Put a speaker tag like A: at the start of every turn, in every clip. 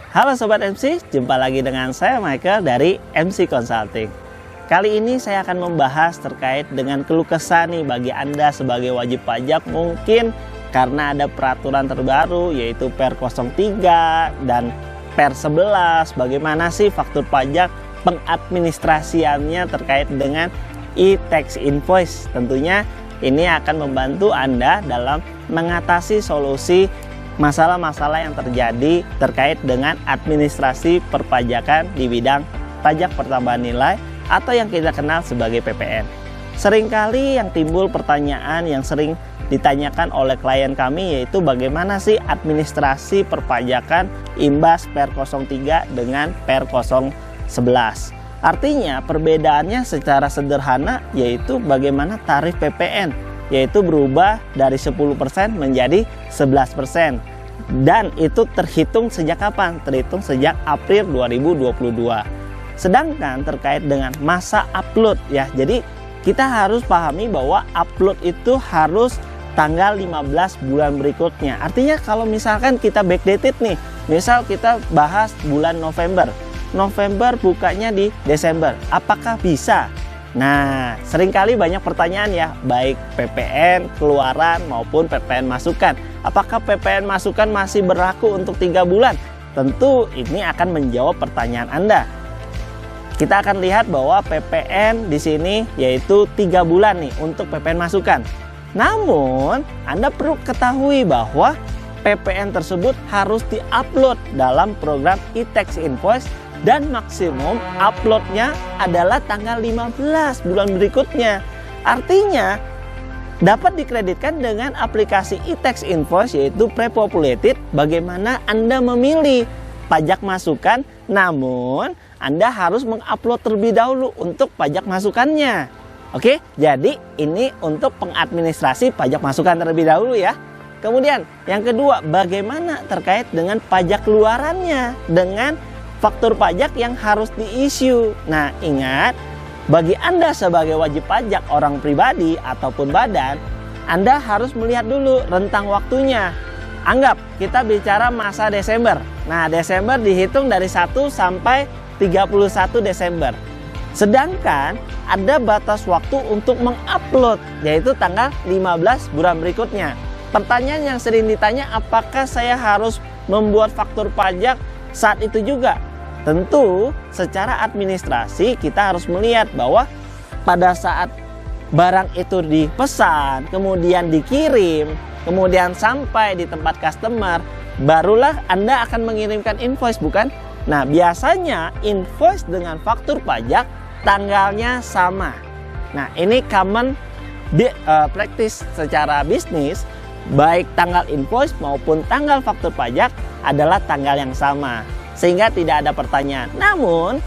A: Halo Sobat MC, jumpa lagi dengan saya Michael dari MC Consulting. Kali ini saya akan membahas terkait dengan keluh kesah nih bagi Anda sebagai wajib pajak, mungkin karena ada peraturan terbaru yaitu Per 03 dan Per 11. Bagaimana sih faktur pajak pengadministrasiannya terkait dengan e-tax invoice? Tentunya ini akan membantu Anda dalam mengatasi solusi masalah-masalah yang terjadi terkait dengan administrasi perpajakan di bidang pajak pertambahan nilai atau yang kita kenal sebagai PPN. Seringkali yang timbul pertanyaan yang sering ditanyakan oleh klien kami yaitu bagaimana sih administrasi perpajakan imbas Per 03 dengan Per 011. Artinya perbedaannya secara sederhana yaitu bagaimana tarif PPN yaitu berubah dari 10% menjadi 11%. Dan itu terhitung sejak kapan? Terhitung sejak April 2022. Sedangkan terkait dengan masa upload ya, jadi kita harus pahami bahwa upload itu harus tanggal 15 bulan berikutnya. Artinya kalau misalkan kita backdated nih, misal kita bahas bulan November bukanya di Desember, apakah bisa? Nah, seringkali banyak pertanyaan ya, baik PPN keluaran maupun PPN masukan. Apakah PPN masukan masih berlaku untuk 3 bulan? Tentu ini akan menjawab pertanyaan Anda. Kita akan lihat bahwa PPN di sini yaitu 3 bulan nih untuk PPN masukan. Namun, Anda perlu ketahui bahwa PPN tersebut harus diupload dalam program e-tax invoice dan maksimum uploadnya adalah tanggal 15 bulan berikutnya. Artinya, dapat dikreditkan dengan aplikasi e-tax invoice yaitu pre-populated. Bagaimana Anda memilih pajak masukan, namun Anda harus mengupload terlebih dahulu untuk pajak masukannya. Oke, jadi ini untuk pengadministrasi pajak masukan terlebih dahulu ya. Kemudian yang kedua, bagaimana terkait dengan pajak keluarannya dengan faktur pajak yang harus di-issue. Nah, ingat, bagi Anda sebagai wajib pajak orang pribadi ataupun badan, Anda harus melihat dulu rentang waktunya. Anggap kita bicara masa Desember. Nah, Desember dihitung dari 1 sampai 31 Desember. Sedangkan ada batas waktu untuk mengupload yaitu tanggal 15 bulan berikutnya. Pertanyaan yang sering ditanya, apakah saya harus membuat faktur pajak saat itu juga? Tentu secara administrasi kita harus melihat bahwa pada saat barang itu dipesan, kemudian dikirim, kemudian sampai di tempat customer, barulah Anda akan mengirimkan invoice, bukan? Nah, biasanya invoice dengan faktur pajak tanggalnya sama. Nah, ini common practice secara bisnis, baik tanggal invoice maupun tanggal faktur pajak adalah tanggal yang sama, sehingga tidak ada pertanyaan. Namun,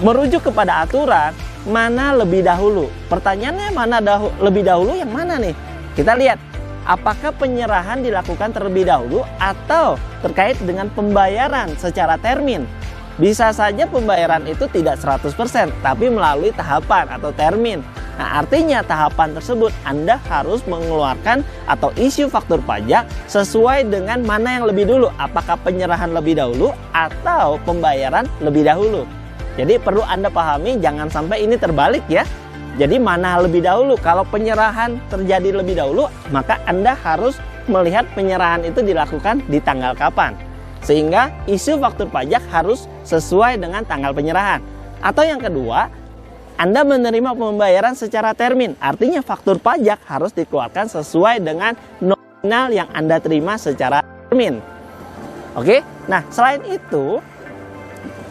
A: merujuk kepada aturan, mana lebih dahulu? Pertanyaannya mana lebih dahulu yang mana nih? Kita lihat, apakah penyerahan dilakukan terlebih dahulu atau terkait dengan pembayaran secara termin? Bisa saja pembayaran itu tidak 100%, tapi melalui tahapan atau termin. Nah, artinya tahapan tersebut Anda harus mengeluarkan atau issue faktur pajak sesuai dengan mana yang lebih dulu. Apakah penyerahan lebih dahulu atau pembayaran lebih dahulu? Jadi perlu Anda pahami, jangan sampai ini terbalik ya. Jadi mana lebih dahulu? Kalau penyerahan terjadi lebih dahulu, maka Anda harus melihat penyerahan itu dilakukan di tanggal kapan. Sehingga isu faktur pajak harus sesuai dengan tanggal penyerahan. Atau yang kedua, Anda menerima pembayaran secara termin. Artinya faktur pajak harus dikeluarkan sesuai dengan nominal yang Anda terima secara termin. Oke, nah selain itu,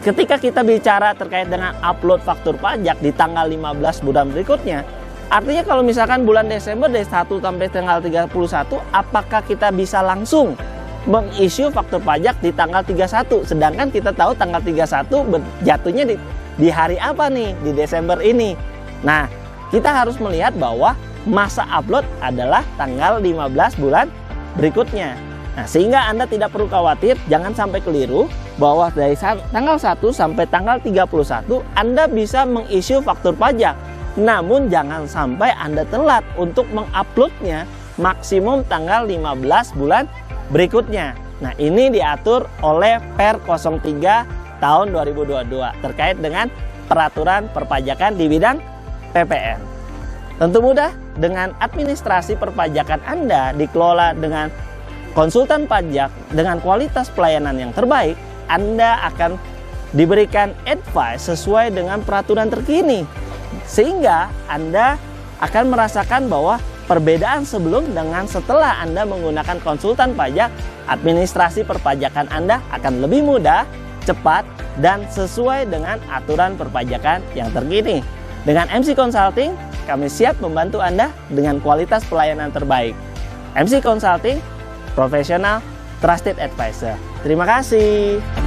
A: ketika kita bicara terkait dengan upload faktur pajak di tanggal 15 bulan berikutnya, artinya kalau misalkan bulan Desember dari 1 sampai tanggal 31, apakah kita bisa langsung meng-issue faktur pajak di tanggal 31? Sedangkan kita tahu tanggal 31 jatuhnya di hari apa nih di Desember ini. Nah, kita harus melihat bahwa masa upload adalah tanggal 15 bulan berikutnya. Nah, sehingga Anda tidak perlu khawatir, jangan sampai keliru bahwa dari tanggal 1 sampai tanggal 31 Anda bisa meng-issue faktur pajak. Namun jangan sampai Anda telat untuk menguploadnya maksimum tanggal 15 bulan berikutnya. Nah, ini diatur oleh Per 03 tahun 2022 terkait dengan peraturan perpajakan di bidang PPN. Tentu mudah, dengan administrasi perpajakan Anda dikelola dengan konsultan pajak dengan kualitas pelayanan yang terbaik, Anda akan diberikan advice sesuai dengan peraturan terkini. Sehingga Anda akan merasakan bahwa perbedaan sebelum dengan setelah Anda menggunakan konsultan pajak, administrasi perpajakan Anda akan lebih mudah, cepat, dan sesuai dengan aturan perpajakan yang terkini. Dengan MC Consulting, kami siap membantu Anda dengan kualitas pelayanan terbaik. MC Consulting, profesional, trusted advisor. Terima kasih.